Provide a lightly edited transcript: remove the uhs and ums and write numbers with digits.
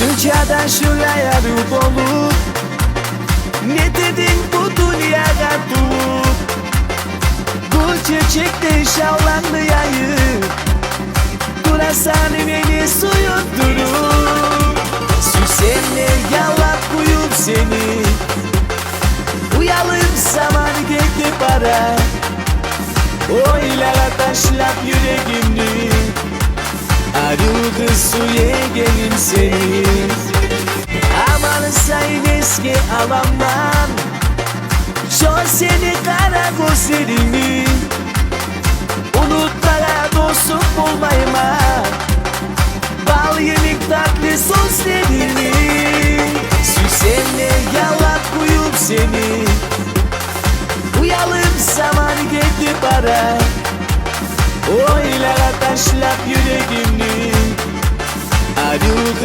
Şuncadan şuraya ruh olup ne dedin bu dünyaya tutup Gül çiçekte şavlandı yayı Durasan beni soyutturup Süsenle yalap koyup seni Uyalım zaman gitti para Oylara taşlap yüreğimni Arif kız suya gelin seni Aman sayın eski alamam Çok seni kara gözlerini Unutmaya dostum bulmayma Bal yemek tatlı sözlerini Süsenle yalak koyup seni Uyalım zaman gitti para Oylara taşlap yüreğimni Arif